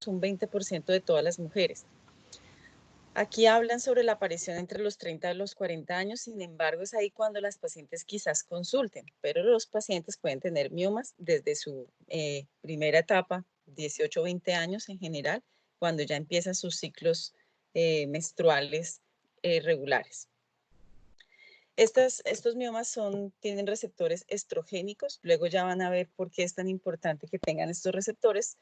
un 20% de todas las mujeres. Aquí hablan sobre la aparición entre los 30 y los 40 años, sin embargo, es ahí cuando las pacientes quizás consulten, pero los pacientes pueden tener miomas desde su primera etapa, 18 o 20 años en general, cuando ya empiezan sus ciclos menstruales regulares. Estos miomas tienen receptores estrogénicos, luego ya van a ver por qué es tan importante que tengan estos receptores,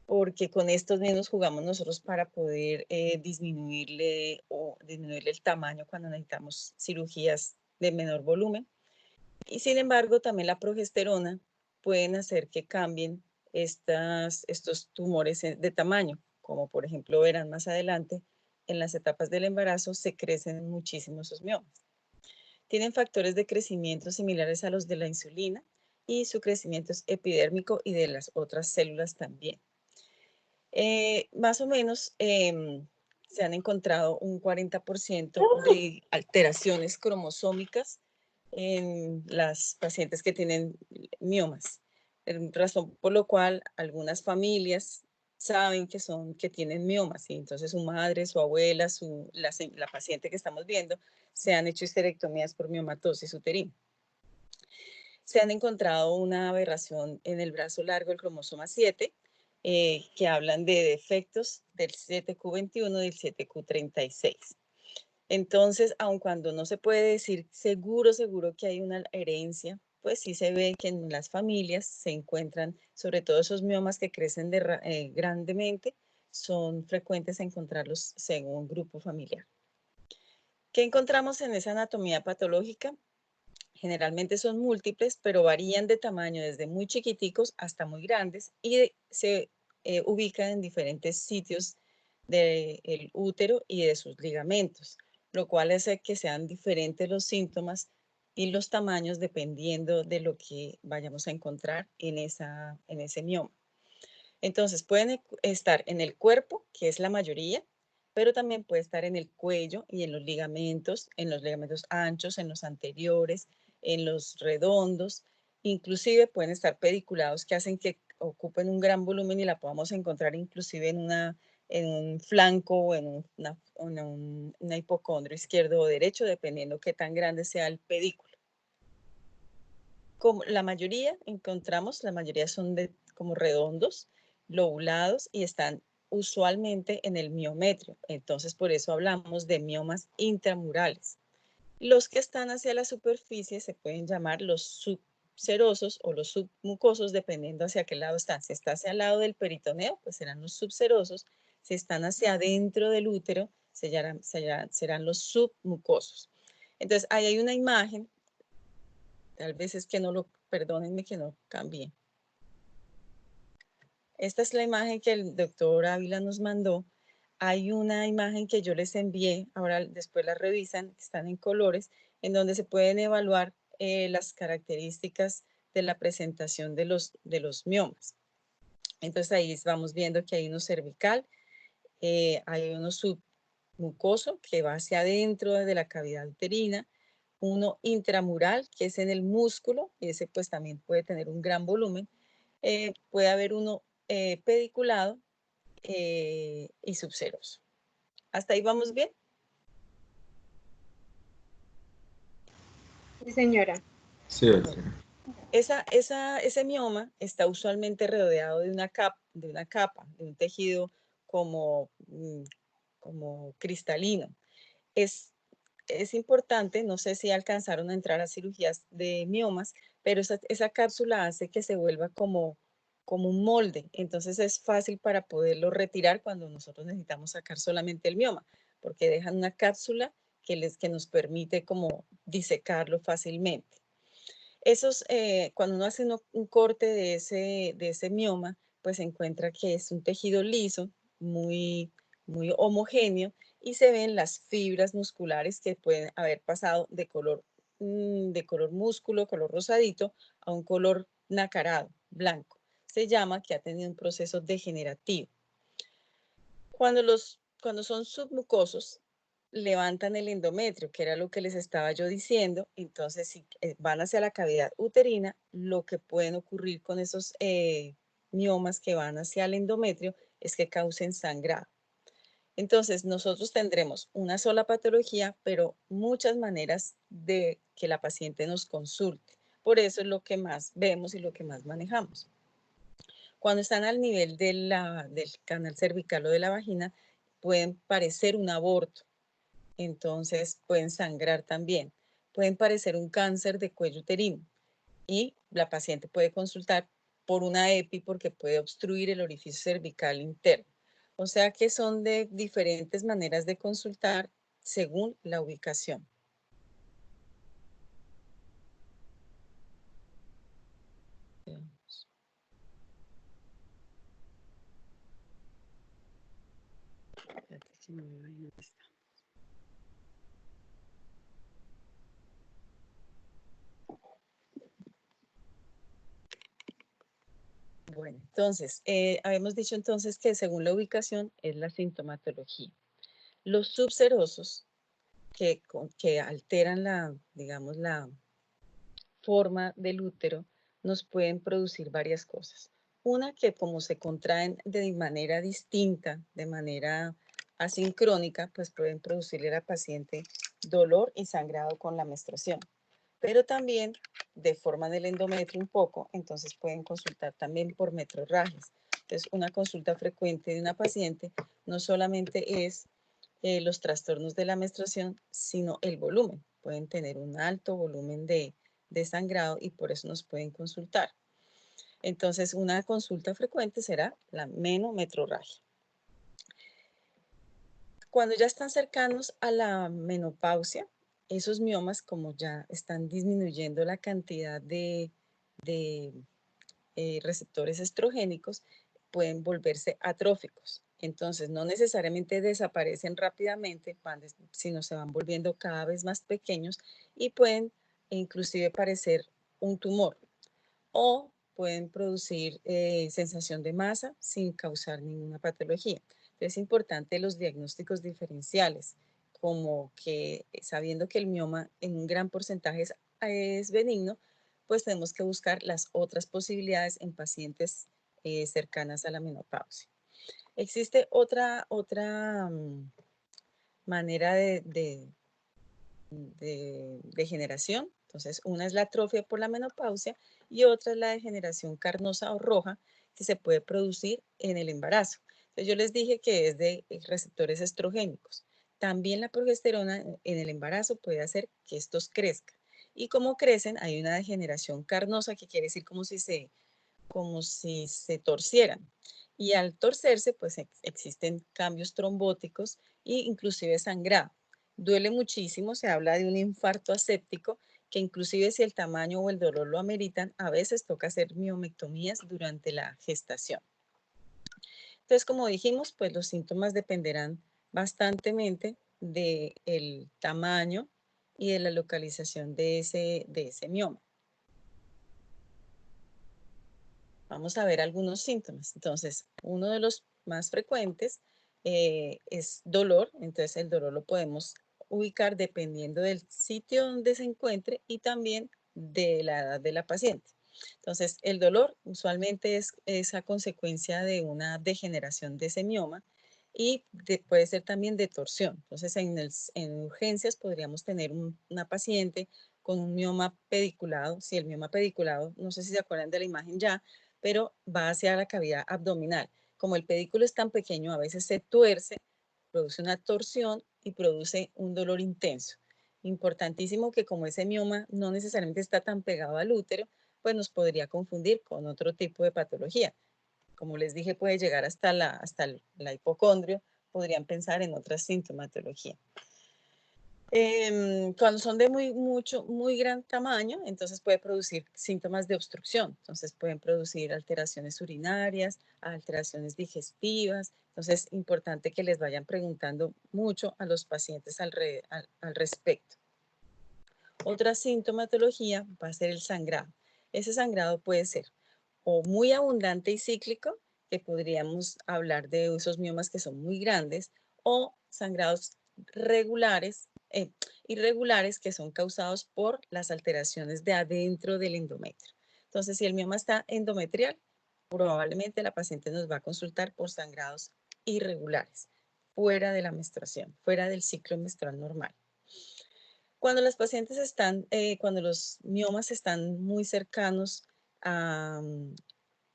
porque con estos mismos jugamos nosotros para poder disminuirle el tamaño cuando necesitamos cirugías de menor volumen. Y sin embargo, también la progesterona pueden hacer que cambien estos tumores de tamaño, como por ejemplo verán más adelante, en las etapas del embarazo se crecen muchísimo esos miomas. Tienen factores de crecimiento similares a los de la insulina y su crecimiento es epidérmico y de las otras células también. Más o menos se han encontrado un 40% de alteraciones cromosómicas en las pacientes que tienen miomas, razón por lo cual algunas familias saben que tienen miomas y entonces su madre, su abuela, la paciente que estamos viendo se han hecho histerectomías por miomatosis uterina. Se han encontrado una aberración en el brazo largo del cromosoma 7, que hablan de defectos del 7q21 y del 7q36. Entonces, aun cuando no se puede decir seguro que hay una herencia, pues sí se ve que en las familias se encuentran, sobre todo esos miomas que crecen grandemente, son frecuentes encontrarlos según grupo familiar. ¿Qué encontramos en esa anatomía patológica? Generalmente son múltiples, pero varían de tamaño desde muy chiquiticos hasta muy grandes y se ubican en diferentes sitios del útero y de sus ligamentos, lo cual hace que sean diferentes los síntomas y los tamaños dependiendo de lo que vayamos a encontrar en ese mioma. Entonces pueden estar en el cuerpo, que es la mayoría, pero también puede estar en el cuello y en los ligamentos anchos, en los anteriores, en los redondos, inclusive pueden estar pediculados que hacen que ocupen un gran volumen y la podamos encontrar inclusive en un flanco o en una hipocondrio izquierdo o derecho, dependiendo qué tan grande sea el pedículo. Como la mayoría son como redondos, lobulados y están usualmente en el miometrio. Entonces, por eso hablamos de miomas intramurales. Los que están hacia la superficie se pueden llamar los subserosos o los submucosos, dependiendo hacia qué lado están. Si está hacia el lado del peritoneo, pues serán los subserosos. Si están hacia adentro del útero, serán los submucosos. Entonces, ahí hay una imagen. Tal vez es que perdónenme que no cambie. Esta es la imagen que el doctor Ávila nos mandó. Hay una imagen que yo les envié, ahora después la revisan, están en colores, en donde se pueden evaluar las características de la presentación de los miomas. Entonces ahí vamos viendo que hay uno cervical, hay uno submucoso que va hacia adentro de la cavidad uterina, uno intramural que es en el músculo, y ese pues también puede tener un gran volumen, puede haber uno pediculado y subseroso. ¿Hasta ahí vamos bien? Sí, señora. Sí, doctora. Ese mioma está usualmente rodeado de una capa, de un tejido como cristalino. Es importante, no sé si alcanzaron a entrar a cirugías de miomas, pero esa cápsula hace que se vuelva como un molde. Entonces es fácil para poderlo retirar cuando nosotros necesitamos sacar solamente el mioma, porque dejan una cápsula que nos permite como disecarlo fácilmente. Cuando uno hace un corte de ese mioma, pues se encuentra que es un tejido liso, muy, muy homogéneo, y se ven las fibras musculares que pueden haber pasado de color músculo, color rosadito, a un color nacarado, blanco. Se llama que ha tenido un proceso degenerativo. Cuando son submucosos, levantan el endometrio, que era lo que les estaba yo diciendo. Entonces, si van hacia la cavidad uterina, lo que pueden ocurrir con esos miomas que van hacia el endometrio es que causen sangrado. Entonces, nosotros tendremos una sola patología, pero muchas maneras de que la paciente nos consulte. Por eso es lo que más vemos y lo que más manejamos. Cuando están al nivel del canal cervical o de la vagina, pueden parecer un aborto. Entonces, pueden sangrar también. Pueden parecer un cáncer de cuello uterino. Y la paciente puede consultar por una EPI porque puede obstruir el orificio cervical interno. O sea que son de diferentes maneras de consultar según la ubicación. Bueno, entonces, habíamos dicho entonces que según la ubicación es la sintomatología. Los subserosos que alteran la, digamos, la forma del útero nos pueden producir varias cosas. Una, que como se contraen de manera distinta, de manera asincrónica, pues pueden producirle a la paciente dolor y sangrado con la menstruación. Pero también deforman el endometrio un poco, entonces pueden consultar también por metrorragias. Entonces, una consulta frecuente de una paciente no solamente es los trastornos de la menstruación, sino el volumen. Pueden tener un alto volumen de sangrado y por eso nos pueden consultar. Entonces, una consulta frecuente será la menometrorragia. Cuando ya están cercanos a la menopausia, esos miomas, como ya están disminuyendo la cantidad de receptores estrogénicos, pueden volverse atróficos. Entonces, no necesariamente desaparecen rápidamente, sino se van volviendo cada vez más pequeños y pueden inclusive parecer un tumor o pueden producir sensación de masa sin causar ninguna patología. Es importante los diagnósticos diferenciales, como que sabiendo que el mioma en un gran porcentaje es benigno, pues tenemos que buscar las otras posibilidades en pacientes cercanas a la menopausia. Existe otra manera de degeneración. Entonces, una es la atrofia por la menopausia y otra es la degeneración carnosa o roja que se puede producir en el embarazo. Entonces, yo les dije que es de receptores estrogénicos. También la progesterona en el embarazo puede hacer que estos crezcan. Y como crecen, hay una degeneración carnosa, que quiere decir como si se torcieran. Y al torcerse, pues existen cambios trombóticos e inclusive sangrado. Duele muchísimo, se habla de un infarto aséptico, que inclusive si el tamaño o el dolor lo ameritan, a veces toca hacer miomectomías durante la gestación. Entonces, como dijimos, pues los síntomas dependerán bastantemente del tamaño y de la localización de ese mioma. Vamos a ver algunos síntomas. Entonces, uno de los más frecuentes es dolor. Entonces, el dolor lo podemos ubicar dependiendo del sitio donde se encuentre y también de la edad de la paciente. Entonces, el dolor usualmente es a consecuencia de una degeneración de ese mioma y puede ser también de torsión. Entonces, en urgencias podríamos tener una paciente con un mioma pediculado. Si el mioma pediculado, no sé si se acuerdan de la imagen ya, pero va hacia la cavidad abdominal. Como el pedículo es tan pequeño, a veces se tuerce, produce una torsión y produce un dolor intenso. Importantísimo que como ese mioma no necesariamente está tan pegado al útero, pues nos podría confundir con otro tipo de patología. Como les dije, puede llegar hasta la hipocondrio, podrían pensar en otra sintomatología. Cuando son de muy gran tamaño, entonces puede producir síntomas de obstrucción. Entonces pueden producir alteraciones urinarias, alteraciones digestivas. Entonces es importante que les vayan preguntando mucho a los pacientes al respecto. Otra sintomatología va a ser el sangrado. Ese sangrado puede ser o muy abundante y cíclico, que podríamos hablar de esos miomas que son muy grandes, o sangrados regulares, irregulares, que son causados por las alteraciones de adentro del endometrio. Entonces, si el mioma está endometrial, probablemente la paciente nos va a consultar por sangrados irregulares, fuera de la menstruación, fuera del ciclo menstrual normal. Cuando las pacientes están, cuando los miomas están muy cercanos a,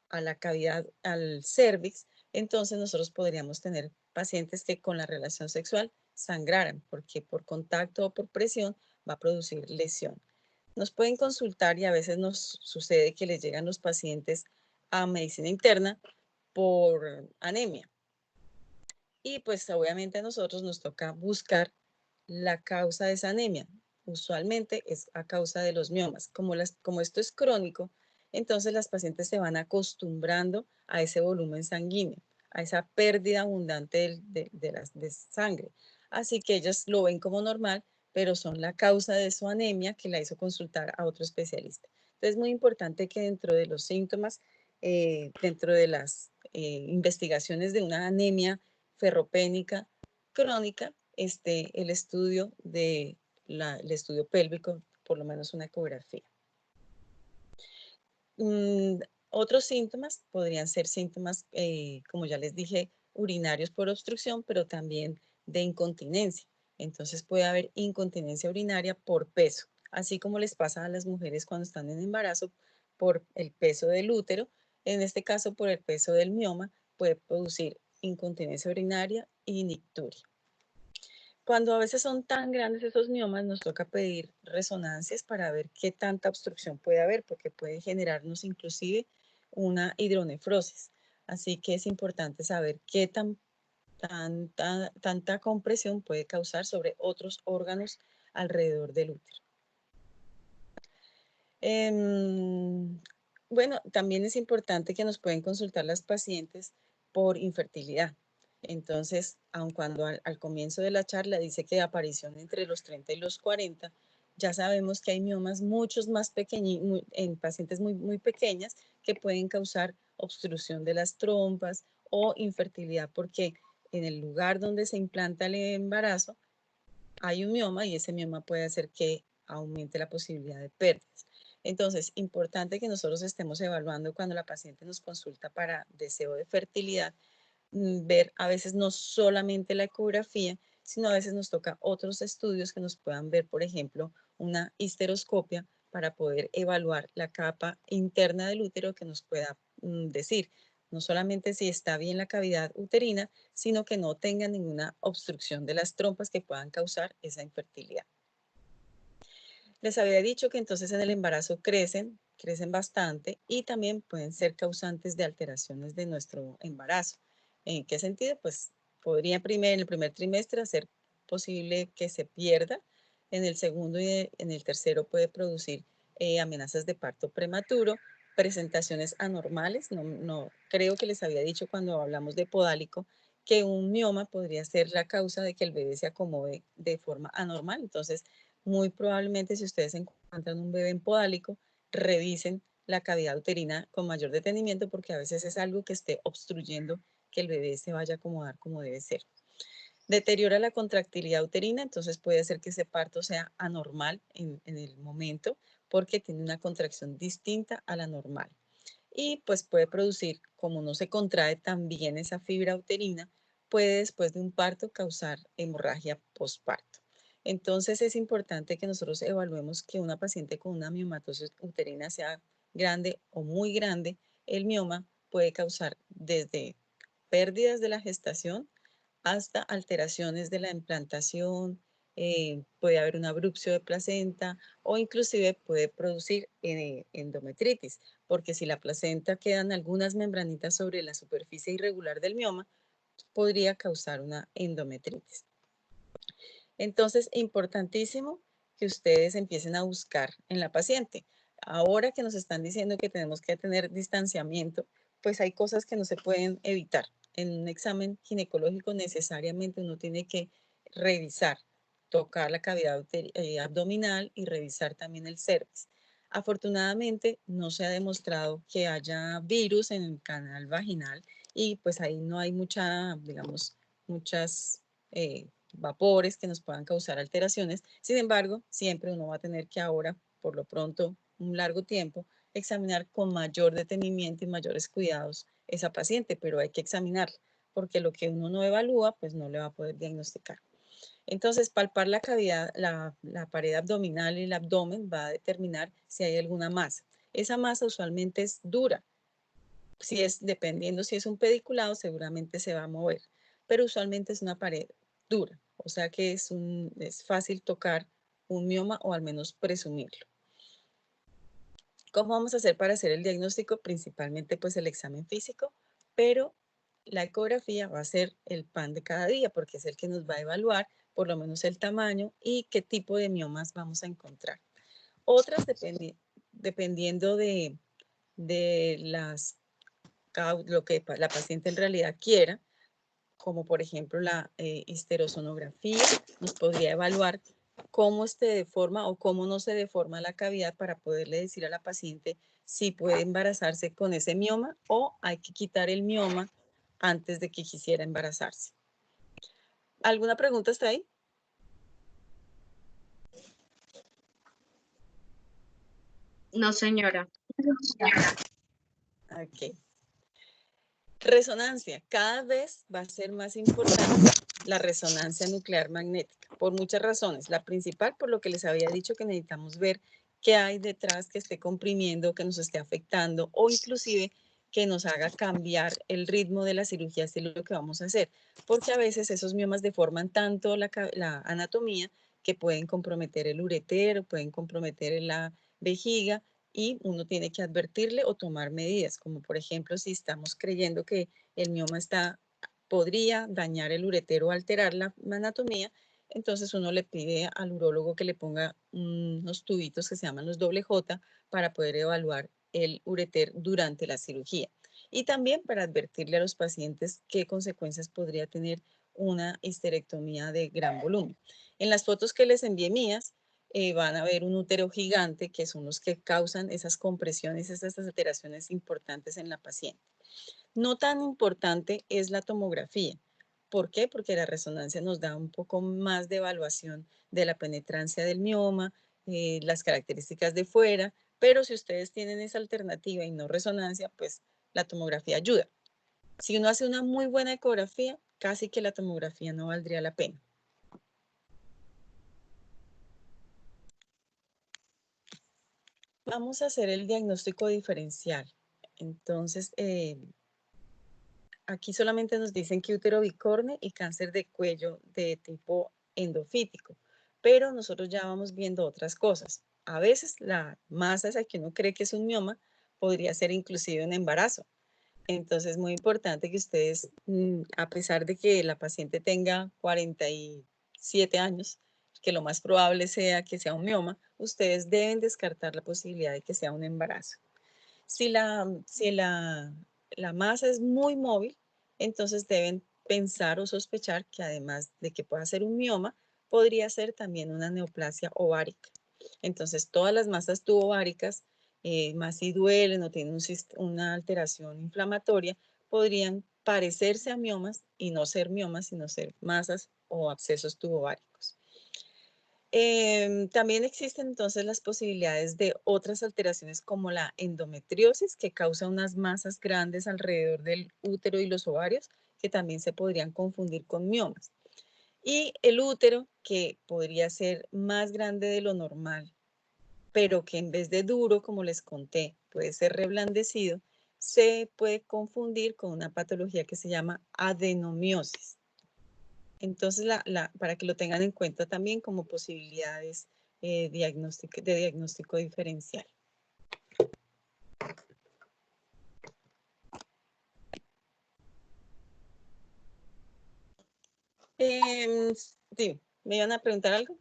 a la cavidad, al cervix, entonces nosotros podríamos tener pacientes que con la relación sexual sangraran, porque por contacto o por presión va a producir lesión. Nos pueden consultar y a veces nos sucede que les llegan los pacientes a medicina interna por anemia. Y pues obviamente a nosotros nos toca buscar la causa de esa anemia. Usualmente es a causa de los miomas. Como esto es crónico, entonces las pacientes se van acostumbrando a ese volumen sanguíneo, a esa pérdida abundante de sangre. Así que ellas lo ven como normal, pero son la causa de su anemia que la hizo consultar a otro especialista. Entonces es muy importante que dentro de los síntomas, dentro de las investigaciones de una anemia ferropénica crónica, el estudio el estudio pélvico, por lo menos una ecografía. Otros síntomas podrían ser síntomas, como ya les dije, urinarios por obstrucción, pero también de incontinencia. Entonces puede haber incontinencia urinaria por peso, así como les pasa a las mujeres cuando están en embarazo por el peso del útero. En este caso, por el peso del mioma, puede producir incontinencia urinaria y nicturia. Cuando a veces son tan grandes esos miomas, nos toca pedir resonancias para ver qué tanta obstrucción puede haber, porque puede generarnos inclusive una hidronefrosis. Así que es importante saber qué tanta compresión puede causar sobre otros órganos alrededor del útero. Bueno, también es importante que nos pueden consultar las pacientes por infertilidad. Entonces, aun cuando al comienzo de la charla dice que aparición entre los 30 y los 40, ya sabemos que hay miomas muchos más pequeños, en pacientes muy pequeñas que pueden causar obstrucción de las trompas o infertilidad porque en el lugar donde se implanta el embarazo hay un mioma y ese mioma puede hacer que aumente la posibilidad de pérdidas. Entonces, importante que nosotros estemos evaluando cuando la paciente nos consulta para deseo de fertilidad, ver a veces no solamente la ecografía, sino a veces nos toca otros estudios que nos puedan ver, por ejemplo, una histeroscopia para poder evaluar la capa interna del útero que nos pueda decir no solamente si está bien la cavidad uterina, sino que no tenga ninguna obstrucción de las trompas que puedan causar esa infertilidad. Les había dicho que entonces en el embarazo crecen bastante y también pueden ser causantes de alteraciones de nuestro embarazo. ¿En qué sentido? Pues podría en el primer trimestre hacer posible que se pierda, en el segundo y en el tercero puede producir amenazas de parto prematuro, presentaciones anormales. No creo que les había dicho cuando hablamos de podálico que un mioma podría ser la causa de que el bebé se acomode de forma anormal. Entonces, muy probablemente si ustedes encuentran un bebé en podálico, revisen la cavidad uterina con mayor detenimiento porque a veces es algo que esté obstruyendo que el bebé se vaya a acomodar como debe ser. Deteriora la contractilidad uterina, entonces puede ser que ese parto sea anormal en el momento porque tiene una contracción distinta a la normal. Y pues puede producir, como no se contrae tan bien esa fibra uterina, puede después de un parto causar hemorragia postparto. Entonces es importante que nosotros evaluemos que una paciente con una miomatosis uterina sea grande o muy grande. El mioma puede causar desde pérdidas de la gestación hasta alteraciones de la implantación, puede haber un abrupcio de placenta o inclusive puede producir endometritis, porque si la placenta quedan algunas membranitas sobre la superficie irregular del mioma, podría causar una endometritis. Entonces, importantísimo que ustedes empiecen a buscar en la paciente. Ahora que nos están diciendo que tenemos que tener distanciamiento, pues hay cosas que no se pueden evitar. En un examen ginecológico necesariamente uno tiene que revisar, tocar la cavidad abdominal y revisar también el cervix. Afortunadamente no se ha demostrado que haya virus en el canal vaginal y pues ahí no hay muchas vapores que nos puedan causar alteraciones. Sin embargo, siempre uno va a tener que ahora, por lo pronto, un largo tiempo, examinar con mayor detenimiento y mayores cuidados esa paciente, pero hay que examinarla, porque lo que uno no evalúa, pues no le va a poder diagnosticar. Entonces, palpar la cavidad, la pared abdominal y el abdomen va a determinar si hay alguna masa. Esa masa usualmente es dura. Dependiendo si es un pediculado, seguramente se va a mover, pero usualmente es una pared dura, o sea que es fácil tocar un mioma o al menos presumirlo. ¿Cómo vamos a hacer para hacer el diagnóstico? Principalmente pues el examen físico, pero la ecografía va a ser el pan de cada día porque es el que nos va a evaluar por lo menos el tamaño y qué tipo de miomas vamos a encontrar. Otras dependiendo de lo que la paciente en realidad quiera, como por ejemplo la histerosonografía, nos podría evaluar cómo se deforma o cómo no se deforma la cavidad para poderle decir a la paciente si puede embarazarse con ese mioma o hay que quitar el mioma antes de que quisiera embarazarse. ¿Alguna pregunta hasta ahí? No, señora. Ok. Resonancia. Cada vez va a ser más importante la resonancia nuclear magnética por muchas razones. La principal, por lo que les había dicho, que necesitamos ver qué hay detrás que esté comprimiendo, que nos esté afectando o inclusive que nos haga cambiar el ritmo de la cirugía, si es lo que vamos a hacer. Porque a veces esos miomas deforman tanto la anatomía que pueden comprometer el ureter, pueden comprometer la vejiga y uno tiene que advertirle o tomar medidas, como por ejemplo si estamos creyendo que el mioma podría dañar el uretero o alterar la anatomía, entonces uno le pide al urólogo que le ponga unos tubitos que se llaman los J para poder evaluar el ureter durante la cirugía. Y también para advertirle a los pacientes qué consecuencias podría tener una histerectomía de gran volumen. En las fotos que les envié mías, van a ver un útero gigante, que son los que causan esas compresiones, esas alteraciones importantes en la paciente. No tan importante es la tomografía. ¿Por qué? Porque la resonancia nos da un poco más de evaluación de la penetrancia del mioma, las características de fuera, pero si ustedes tienen esa alternativa y no resonancia, pues la tomografía ayuda. Si uno hace una muy buena ecografía, casi que la tomografía no valdría la pena. Vamos a hacer el diagnóstico diferencial. Entonces, aquí solamente nos dicen que útero bicorne y cáncer de cuello de tipo endofítico, pero nosotros ya vamos viendo otras cosas. A veces la masa esa que uno cree que es un mioma podría ser inclusive un embarazo. Entonces es muy importante que ustedes, a pesar de que la paciente tenga 47 años, que lo más probable sea que sea un mioma, ustedes deben descartar la posibilidad de que sea un embarazo. Si la masa es muy móvil, entonces deben pensar o sospechar que además de que pueda ser un mioma, podría ser también una neoplasia ovárica. Entonces, todas las masas tubováricas, más si duelen o tienen una alteración inflamatoria, podrían parecerse a miomas y no ser miomas, sino ser masas o abscesos tubováricos. También existen entonces las posibilidades de otras alteraciones como la endometriosis, que causa unas masas grandes alrededor del útero y los ovarios, que también se podrían confundir con miomas. Y el útero, que podría ser más grande de lo normal, pero que en vez de duro, como les conté, puede ser reblandecido, se puede confundir con una patología que se llama adenomiosis. Entonces, para que lo tengan en cuenta también como posibilidades de diagnóstico diferencial. Sí, ¿me iban a preguntar algo?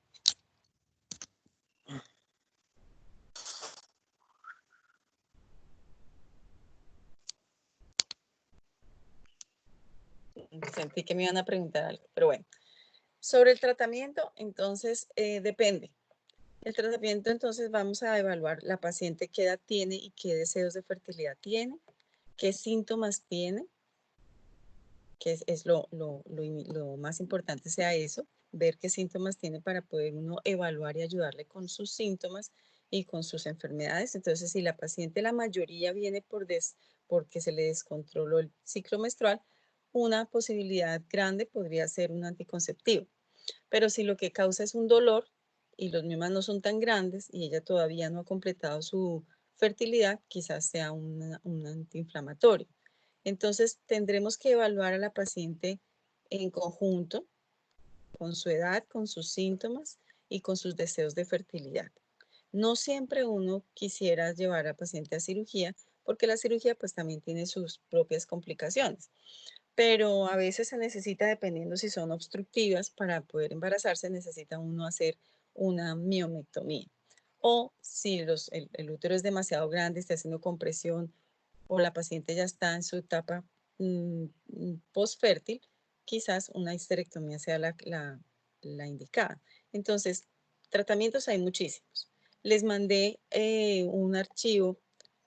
Sentí que me iban a preguntar algo, pero bueno. Sobre el tratamiento, entonces, depende. El tratamiento, entonces, vamos a evaluar la paciente qué edad tiene y qué deseos de fertilidad tiene, qué síntomas tiene, que es lo más importante sea eso, ver qué síntomas tiene para poder uno evaluar y ayudarle con sus síntomas y con sus enfermedades. Entonces, si la paciente, la mayoría viene porque se le descontroló el ciclo menstrual, una posibilidad grande podría ser un anticonceptivo. Pero si lo que causa es un dolor y los miomas no son tan grandes y ella todavía no ha completado su fertilidad, quizás sea un antiinflamatorio. Entonces, tendremos que evaluar a la paciente en conjunto, con su edad, con sus síntomas y con sus deseos de fertilidad. No siempre uno quisiera llevar al paciente a cirugía, porque la cirugía pues también tiene sus propias complicaciones, pero a veces se necesita, dependiendo si son obstructivas, para poder embarazarse necesita uno hacer una miomectomía. O si el útero es demasiado grande, está haciendo compresión o la paciente ya está en su etapa postfértil, quizás una histerectomía sea la indicada. Entonces, tratamientos hay muchísimos. Les mandé un archivo,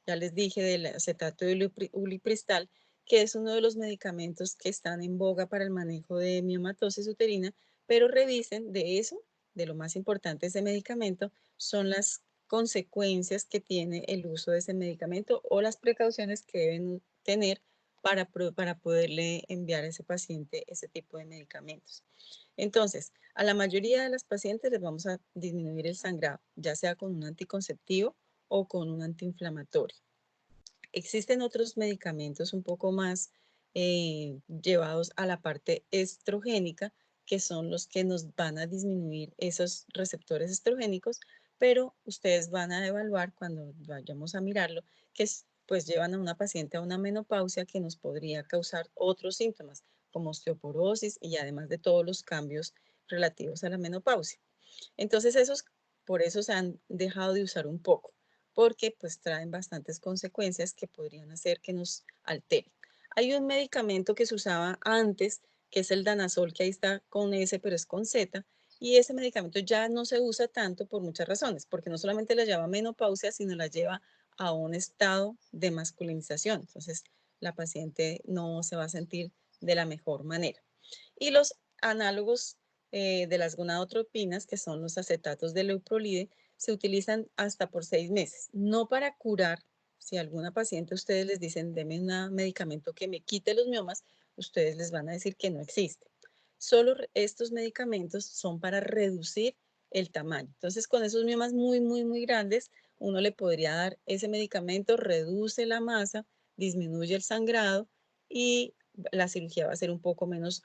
ya les dije, del acetato de ulipristal, que es uno de los medicamentos que están en boga para el manejo de miomatosis uterina, pero revisen de eso, de lo más importante de ese medicamento, son las consecuencias que tiene el uso de ese medicamento o las precauciones que deben tener para poderle enviar a ese paciente ese tipo de medicamentos. Entonces, a la mayoría de las pacientes les vamos a disminuir el sangrado, ya sea con un anticonceptivo o con un antiinflamatorio. Existen otros medicamentos un poco más llevados a la parte estrogénica, que son los que nos van a disminuir esos receptores estrogénicos, pero ustedes van a evaluar cuando vayamos a mirarlo, que pues llevan a una paciente a una menopausia que nos podría causar otros síntomas, como osteoporosis y además de todos los cambios relativos a la menopausia. Entonces, por eso se han dejado de usar un poco, porque pues traen bastantes consecuencias que podrían hacer que nos alteren. Hay un medicamento que se usaba antes, que es el danazol, que ahí está con S, pero es con Z, y ese medicamento ya no se usa tanto por muchas razones, porque no solamente la lleva a menopausia, sino la lleva a un estado de masculinización. Entonces, la paciente no se va a sentir de la mejor manera. Y los análogos de las gonadotropinas, que son los acetatos de leuprolide, se utilizan hasta por 6 meses, no para curar. Si a alguna paciente ustedes les dicen, deme un medicamento que me quite los miomas, ustedes les van a decir que no existe. Solo estos medicamentos son para reducir el tamaño. Entonces, con esos miomas muy, muy, muy grandes, uno le podría dar ese medicamento, reduce la masa, disminuye el sangrado y la cirugía va a ser un poco menos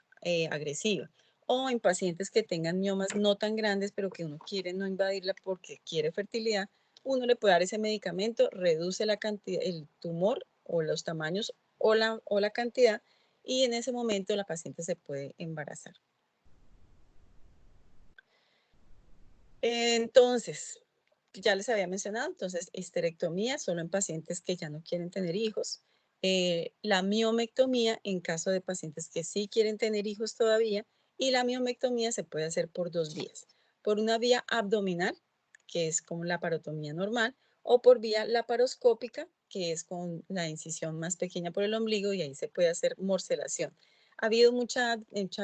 agresiva. O en pacientes que tengan miomas no tan grandes, pero que uno quiere no invadirla porque quiere fertilidad, uno le puede dar ese medicamento, reduce la cantidad, el tumor o los tamaños o la cantidad, y en ese momento la paciente se puede embarazar. Entonces, ya les había mencionado, entonces, histerectomía solo en pacientes que ya no quieren tener hijos. La miomectomía en caso de pacientes que sí quieren tener hijos todavía, y la miomectomía se puede hacer por 2 vías. Por una vía abdominal, que es como la parotomía normal, o por vía laparoscópica, que es con la incisión más pequeña por el ombligo y ahí se puede hacer morcelación. Ha habido mucha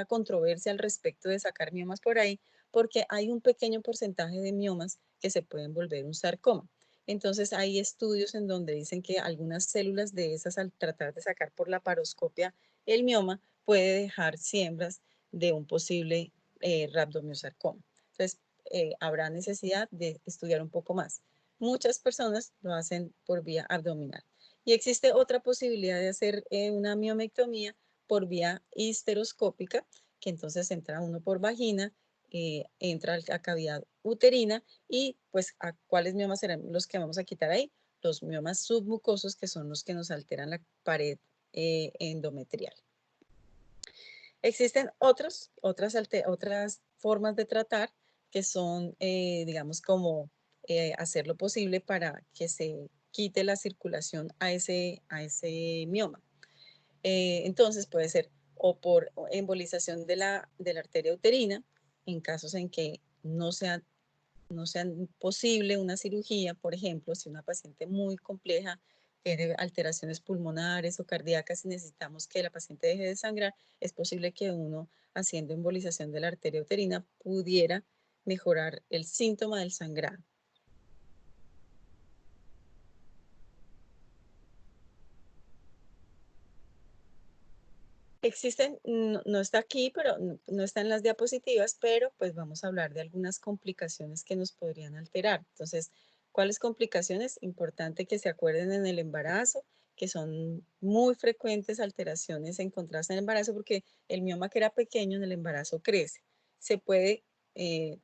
controversia al respecto de sacar miomas por ahí, porque hay un pequeño porcentaje de miomas que se pueden volver un sarcoma. Entonces hay estudios en donde dicen que algunas células de esas, al tratar de sacar por la paroscopia el mioma, puede dejar siembras de un posible rhabdomyosarcoma. Entonces habrá necesidad de estudiar un poco más. Muchas personas lo hacen por vía abdominal. Y existe otra posibilidad de hacer una miomectomía por vía histeroscópica, que entonces entra uno por vagina, entra a la cavidad uterina y pues a cuáles miomas serán los que vamos a quitar ahí. Los miomas submucosos, que son los que nos alteran la pared endometrial. Existen otras formas de tratar que son, digamos, como hacer lo posible para que se quite la circulación a ese mioma. Entonces puede ser o por embolización de la arteria uterina, en casos en que no sea posible una cirugía, por ejemplo, si una paciente muy compleja tiene alteraciones pulmonares o cardíacas y necesitamos que la paciente deje de sangrar, es posible que uno, haciendo embolización de la arteria uterina, pudiera mejorar el síntoma del sangrado. Existen, no está aquí, pero no está en las diapositivas, pero pues vamos a hablar de algunas complicaciones que nos podrían alterar. Entonces, ¿cuáles complicaciones? Importante que se acuerden en el embarazo, que son muy frecuentes alteraciones encontradas en el embarazo porque el mioma que era pequeño en el embarazo crece. Se puede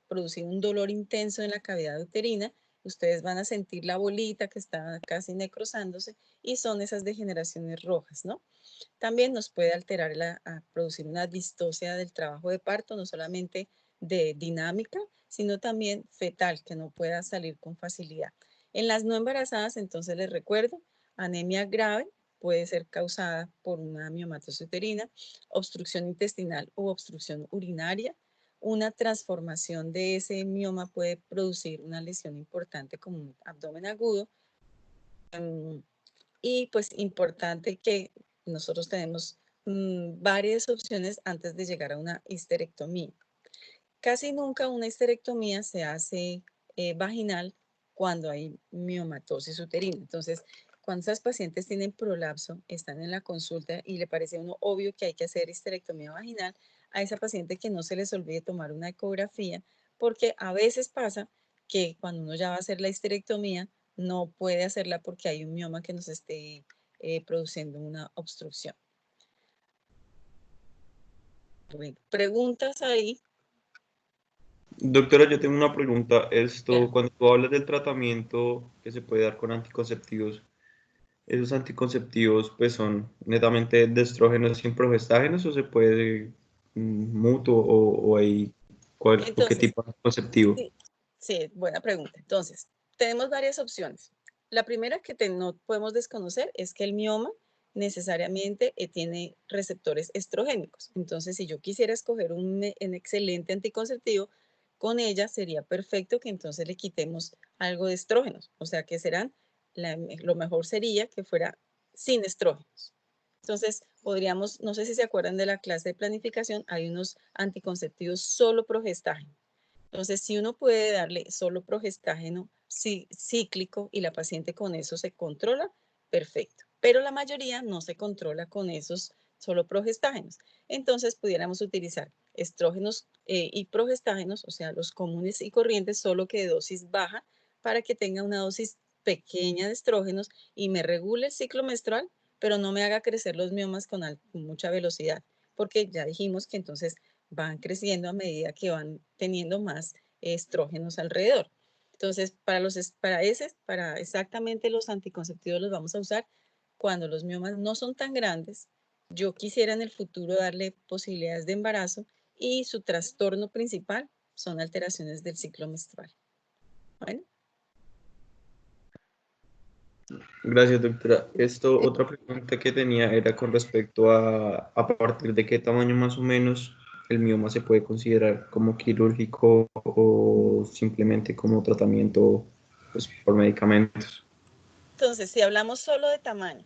producir un dolor intenso en la cavidad uterina. Ustedes van a sentir la bolita que está casi necrosándose y son esas degeneraciones rojas, ¿no? También nos puede alterar a producir una distosia del trabajo de parto, no solamente de dinámica, sino también fetal, que no pueda salir con facilidad. En las no embarazadas, entonces les recuerdo, anemia grave puede ser causada por una miomatosis uterina, obstrucción intestinal u obstrucción urinaria. Una transformación de ese mioma puede producir una lesión importante como un abdomen agudo. Y pues importante que nosotros tenemos varias opciones antes de llegar a una histerectomía. Casi nunca una histerectomía se hace vaginal cuando hay miomatosis uterina. Entonces, cuando esas pacientes tienen prolapso, están en la consulta y le parece a uno obvio que hay que hacer histerectomía vaginal, a esa paciente que no se les olvide tomar una ecografía, porque a veces pasa que cuando uno ya va a hacer la histerectomía, no puede hacerla porque hay un mioma que nos esté produciendo una obstrucción. Bueno, preguntas ahí. Doctora, yo tengo una pregunta. Ya. Cuando tú hablas del tratamiento que se puede dar con anticonceptivos, ¿esos anticonceptivos pues son netamente de estrógenos sin progestágenos o se puede mutuo o hay o qué Entonces, tipo de anticonceptivo? sí, sí, buena pregunta. Entonces, tenemos varias opciones. La primera que no podemos desconocer es que el mioma necesariamente tiene receptores estrogénicos. Entonces, si yo quisiera escoger un excelente anticonceptivo, con ella sería perfecto que entonces le quitemos algo de estrógenos. O sea, que lo mejor sería que fuera sin estrógenos. Entonces, podríamos, no sé si se acuerdan de la clase de planificación, hay unos anticonceptivos solo progestágeno. Entonces, si uno puede darle solo progestágeno cíclico y la paciente con eso se controla, perfecto. Pero la mayoría no se controla con esos solo progestágenos. Entonces, pudiéramos utilizar estrógenos y progestágenos, o sea, los comunes y corrientes, solo que de dosis baja, para que tenga una dosis pequeña de estrógenos y me regule el ciclo menstrual, pero no me haga crecer los miomas con mucha velocidad, porque ya dijimos que entonces van creciendo a medida que van teniendo más estrógenos alrededor. Entonces, para exactamente los anticonceptivos los vamos a usar cuando los miomas no son tan grandes. Yo quisiera en el futuro darle posibilidades de embarazo y su trastorno principal son alteraciones del ciclo menstrual. Bueno. Gracias, doctora. Otra pregunta que tenía era con respecto a partir de qué tamaño más o menos el mioma se puede considerar como quirúrgico o simplemente como tratamiento pues, por medicamentos. Entonces, si hablamos solo de tamaño,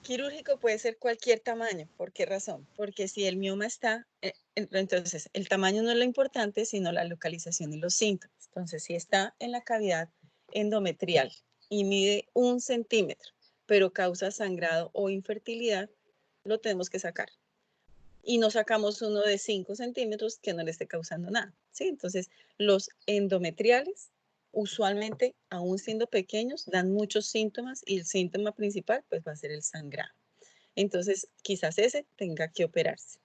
quirúrgico puede ser cualquier tamaño. ¿Por qué razón? Porque si el mioma está, entonces el tamaño no es lo importante, sino la localización y los síntomas. Entonces, si está en la cavidad endometrial y mide 1 centímetro, pero causa sangrado o infertilidad, lo tenemos que sacar. Y no sacamos uno de 5 centímetros que no le esté causando nada. ¿Sí? Entonces, los endometriales usualmente, aún siendo pequeños, dan muchos síntomas y el síntoma principal pues va a ser el sangrado. Entonces, quizás ese tenga que operarse.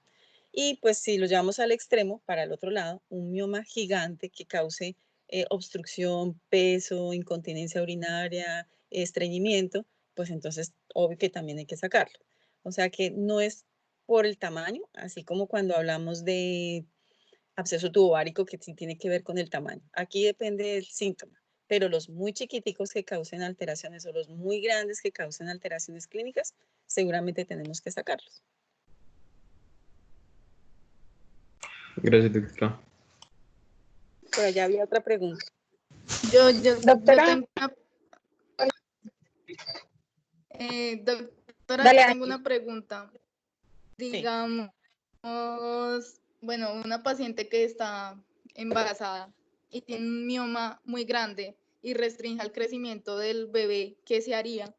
Y pues si lo llevamos al extremo, para el otro lado, un mioma gigante que cause obstrucción, peso, incontinencia urinaria, estreñimiento, pues entonces obvio que también hay que sacarlo. O sea que no es por el tamaño, así como cuando hablamos de absceso tubovárico que sí tiene que ver con el tamaño. Aquí depende del síntoma, pero los muy chiquiticos que causen alteraciones o los muy grandes que causen alteraciones clínicas, seguramente tenemos que sacarlos. Gracias, doctora. Por allá había otra pregunta. Yo Doctora, tengo una, doctora, dale, yo tengo Ángel. una pregunta. Sí. Digamos, bueno, una paciente que está embarazada y tiene un mioma muy grande y restringe el crecimiento del bebé, ¿qué se haría?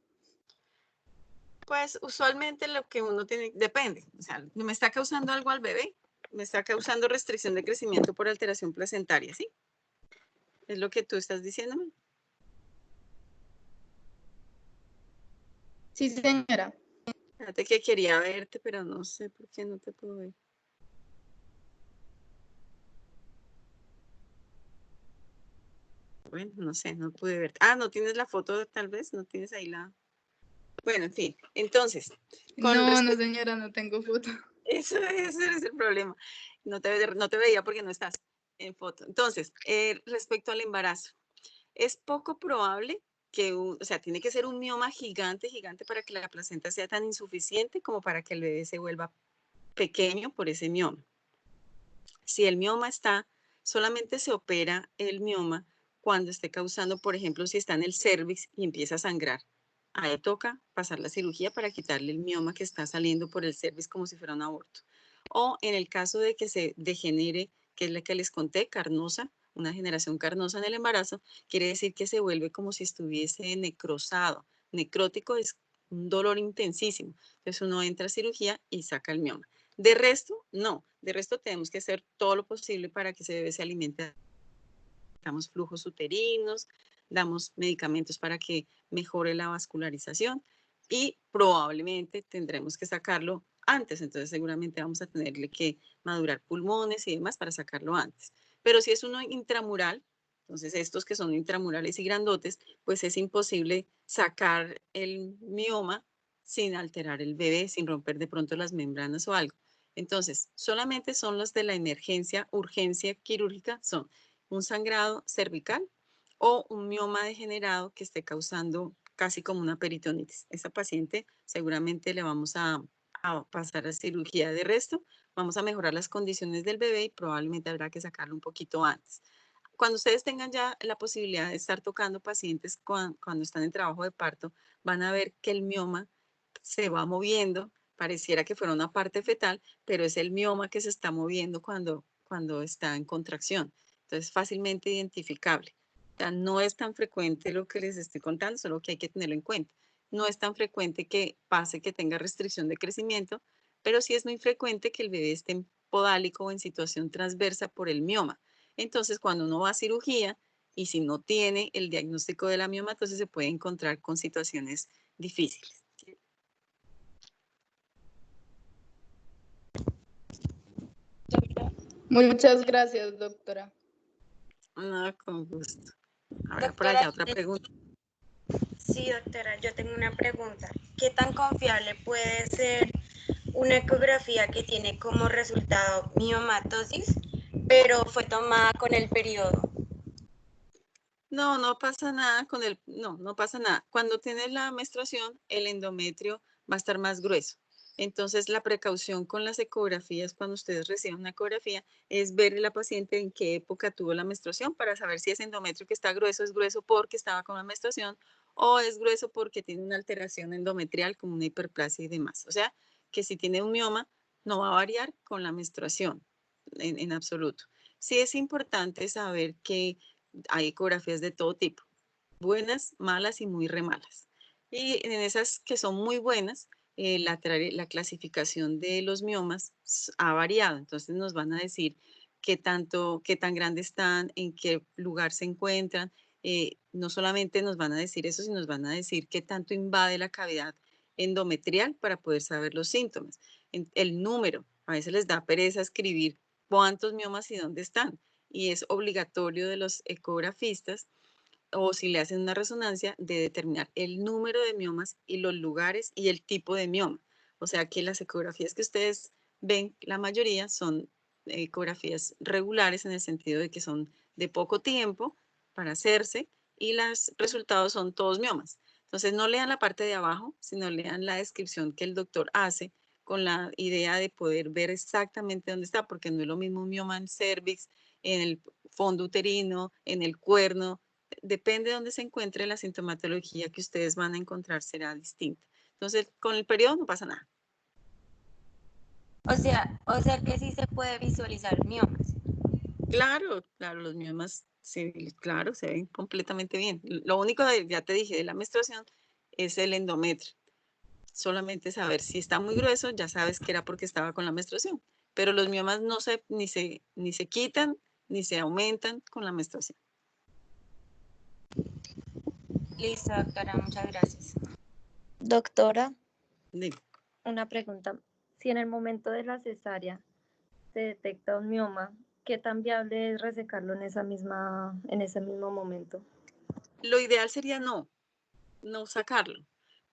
Pues usualmente lo que uno tiene, depende, o sea, me está causando algo al bebé, me está causando restricción de crecimiento por alteración placentaria, ¿sí? Es lo que tú estás diciéndome. Sí, señora. Fíjate que quería verte, pero no sé por qué no te puedo ver. Bueno, no sé, no pude verte. Ah, no tienes la foto, tal vez, no tienes ahí la... Bueno, en fin, entonces, con No, no, respecto... señora, no tengo foto. Eso es el problema. No te veía porque no estás en foto. Entonces, respecto al embarazo, es poco probable que, o sea, tiene que ser un mioma gigante, gigante para que la placenta sea tan insuficiente como para que el bebé se vuelva pequeño por ese mioma. Si el mioma está, solamente se opera el mioma cuando esté causando, por ejemplo, si está en el cervix y empieza a sangrar. Ahí toca pasar la cirugía para quitarle el mioma que está saliendo por el cervix como si fuera un aborto. O en el caso de que se degenere, que es la que les conté, carnosa, una generación carnosa en el embarazo, quiere decir que se vuelve como si estuviese necrosado. Necrótico es un dolor intensísimo. Entonces uno entra a cirugía y saca el mioma. De resto, no. De resto tenemos que hacer todo lo posible para que ese bebé se alimente. Damos flujos uterinos, damos medicamentos para que mejore la vascularización y probablemente tendremos que sacarlo antes. Entonces seguramente vamos a tenerle que madurar pulmones y demás para sacarlo antes. Pero si es uno intramural, entonces estos que son intramurales y grandotes, pues es imposible sacar el mioma sin alterar el bebé, sin romper de pronto las membranas o algo. Entonces, solamente son los de la emergencia, urgencia quirúrgica, son un sangrado cervical o un mioma degenerado que esté causando casi como una peritonitis. Esa paciente seguramente le vamos a pasar a cirugía. De resto, vamos a mejorar las condiciones del bebé y probablemente habrá que sacarlo un poquito antes. Cuando ustedes tengan ya la posibilidad de estar tocando pacientes cuando están en trabajo de parto, van a ver que el mioma se va moviendo, pareciera que fuera una parte fetal, pero es el mioma que se está moviendo cuando está en contracción. Entonces, fácilmente identificable. O sea, no es tan frecuente lo que les estoy contando, solo que hay que tenerlo en cuenta. No es tan frecuente que pase que tenga restricción de crecimiento, pero sí es muy frecuente que el bebé esté en podálico o en situación transversa por el mioma. Entonces, cuando uno va a cirugía y si no tiene el diagnóstico de la mioma, entonces se puede encontrar con situaciones difíciles. Muchas gracias, doctora. No, con gusto. Ahora por Doctora, allá otra pregunta. sí, doctora, yo tengo una pregunta. ¿Qué tan confiable puede ser una ecografía que tiene como resultado miomatosis, pero fue tomada con el periodo? No, no pasa nada con el, no pasa nada. Cuando tienes la menstruación, el endometrio va a estar más grueso. Entonces, la precaución con las ecografías, cuando ustedes reciben una ecografía, es ver a la paciente en qué época tuvo la menstruación para saber si ese endometrio que está grueso es grueso porque estaba con la menstruación o es grueso porque tiene una alteración endometrial como una hiperplasia y demás. O sea, que si tiene un mioma, no va a variar con la menstruación en absoluto. Sí es importante saber que hay ecografías de todo tipo, buenas, malas y muy re malas. Y en esas que son muy buenas, la clasificación de los miomas ha variado. Entonces nos van a decir qué tanto, qué tan grandes están, en qué lugar se encuentran. No solamente nos van a decir eso, sino nos van a decir qué tanto invade la cavidad endometrial para poder saber los síntomas. El número, a veces les da pereza escribir cuántos miomas y dónde están. Y es obligatorio de los ecografistas o si le hacen una resonancia de determinar el número de miomas y los lugares y el tipo de mioma. O sea que las ecografías que ustedes ven, la mayoría son ecografías regulares en el sentido de que son de poco tiempo para hacerse y los resultados son todos miomas. Entonces no lean la parte de abajo, sino lean la descripción que el doctor hace con la idea de poder ver exactamente dónde está, porque no es lo mismo un mioma en cervix, en el fondo uterino, en el cuerno, depende de dónde se encuentre la sintomatología que ustedes van a encontrar será distinta. Entonces, con el periodo no pasa nada. O sea que sí se puede visualizar miomas. Claro, claro, los miomas, sí, claro, se ven completamente bien. Lo único, ya te dije, de la menstruación es el endometrio. Solamente saber si está muy grueso, ya sabes que era porque estaba con la menstruación. Pero los miomas ni se quitan ni se aumentan con la menstruación. Listo, doctora, muchas gracias. Doctora, Dime. una pregunta. Si en el momento de la cesárea se detecta un mioma, ¿qué tan viable es resecarlo en ese mismo momento? Lo ideal sería no sacarlo,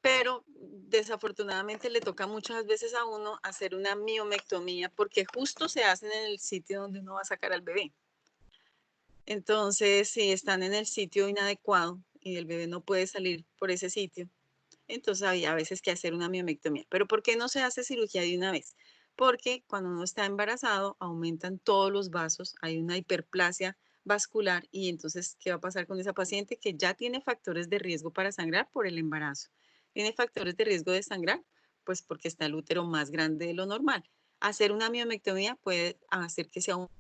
pero desafortunadamente le toca muchas veces a uno hacer una miomectomía porque justo se hacen en el sitio donde uno va a sacar al bebé. Entonces, si están en el sitio inadecuado y el bebé no puede salir por ese sitio, entonces había a veces que hacer una miomectomía. ¿Pero por qué no se hace cirugía de una vez? Porque cuando uno está embarazado aumentan todos los vasos, hay una hiperplasia vascular y entonces, ¿qué va a pasar con esa paciente que ya tiene factores de riesgo para sangrar por el embarazo? ¿Tiene factores de riesgo de sangrar? Pues porque está el útero más grande de lo normal. Hacer una miomectomía puede hacer que se aumente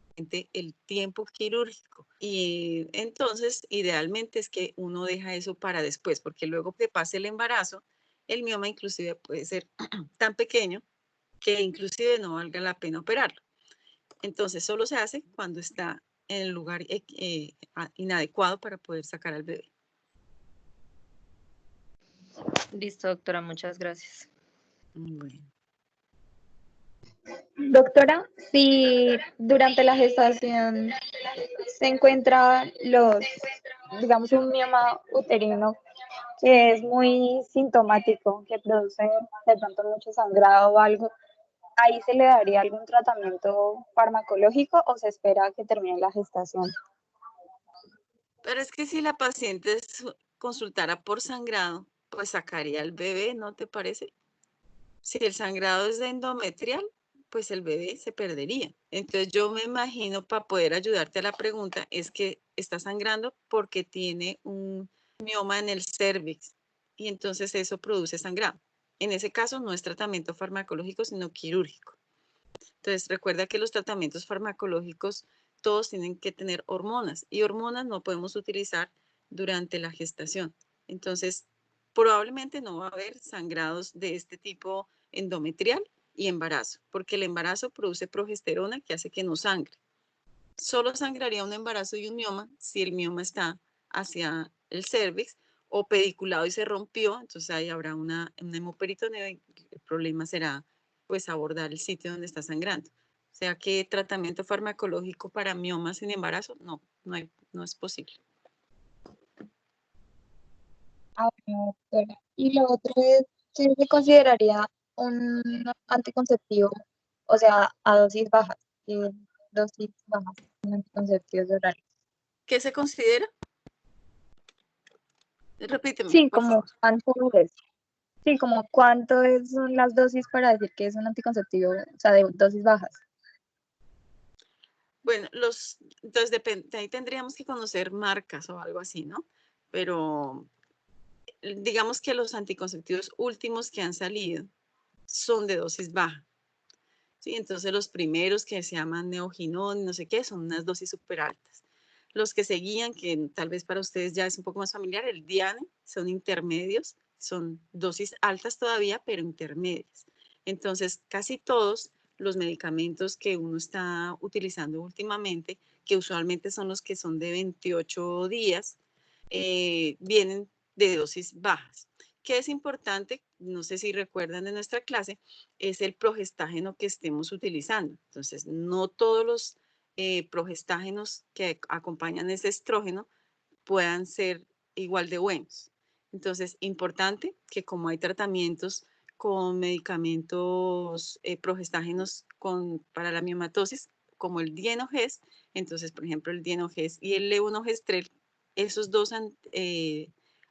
el tiempo quirúrgico y entonces idealmente es que uno deja eso para después porque luego que pase el embarazo el mioma inclusive puede ser tan pequeño que inclusive no valga la pena operarlo. Entonces solo se hace cuando está en el lugar inadecuado para poder sacar al bebé. Listo, doctora, muchas gracias. Bueno. Doctora, si durante la gestación se encuentra digamos, un mioma uterino que es muy sintomático, que produce de pronto mucho sangrado o algo, ¿ahí se le daría algún tratamiento farmacológico o se espera a que termine la gestación? Pero es que si la paciente consultara por sangrado, pues sacaría al bebé, ¿no te parece? Si el sangrado es de endometrial, pues el bebé se perdería. Entonces yo me imagino, para poder ayudarte a la pregunta, es que está sangrando porque tiene un mioma en el cervix y entonces eso produce sangrado. En ese caso no es tratamiento farmacológico, sino quirúrgico. Entonces recuerda que los tratamientos farmacológicos todos tienen que tener hormonas y hormonas no podemos utilizar durante la gestación. Entonces probablemente no va a haber sangrados de este tipo endometrial y embarazo, porque el embarazo produce progesterona que hace que no sangre. Solo sangraría un embarazo y un mioma si el mioma está hacia el cervix o pediculado y se rompió, entonces ahí habrá una hemoperitoneo y el problema será pues abordar el sitio donde está sangrando. O sea que tratamiento farmacológico para miomas en embarazo no es posible. Y lo otro es que se consideraría un anticonceptivo, o sea, a dosis bajas, anticonceptivos orales. ¿Qué se considera? Repíteme, Sí, por favor. como cuánto son las dosis para decir que es un anticonceptivo, o sea, de dosis bajas. Bueno, entonces depende, ahí tendríamos que conocer marcas o algo así, ¿no? Pero digamos que los anticonceptivos últimos que han salido son de dosis baja. ¿Sí? Entonces los primeros que se llaman Neoginón, no sé qué, son unas dosis súper altas. Los que seguían, que tal vez para ustedes ya es un poco más familiar, el Diane, son intermedios, son dosis altas todavía, pero intermedias. Entonces, casi todos los medicamentos que uno está utilizando últimamente, que usualmente son los que son de 28 días, vienen de dosis bajas. ¿Qué es importante? No sé si recuerdan de nuestra clase, es el progestágeno que estemos utilizando. Entonces, no todos los progestágenos que acompañan ese estrógeno puedan ser igual de buenos. Entonces, importante que como hay tratamientos con medicamentos progestágenos para la miomatosis, como el Dienogest, entonces, por ejemplo, el Dienogest y el Levonorgestrel, esos dos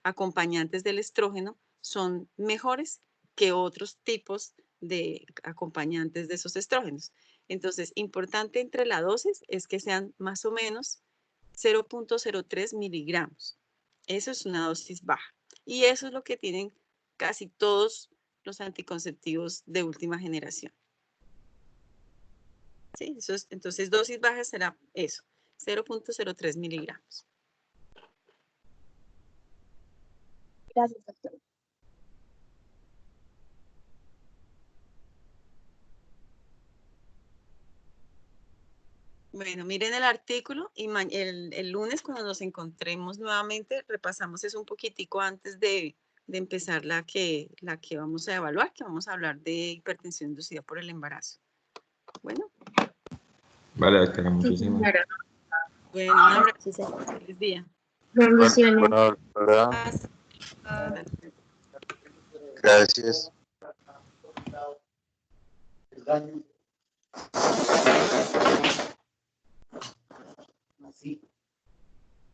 acompañantes del estrógeno son mejores que otros tipos de acompañantes de esos estrógenos. Entonces, importante entre la dosis es que sean más o menos 0.03 miligramos. Eso es una dosis baja. Y eso es lo que tienen casi todos los anticonceptivos de última generación. ¿Sí? Entonces, dosis baja será eso, 0.03 miligramos. Gracias, doctor. Bueno, miren el artículo y el lunes cuando nos encontremos nuevamente repasamos eso un poquitico antes de empezar la que vamos a evaluar, que vamos a hablar de hipertensión inducida por el embarazo. Bueno. Vale, doctora, muchísimas gracias. Bueno, un abrazo. Sí, señor. Feliz día. Bendiciones. Bueno, doctora, gracias. Así.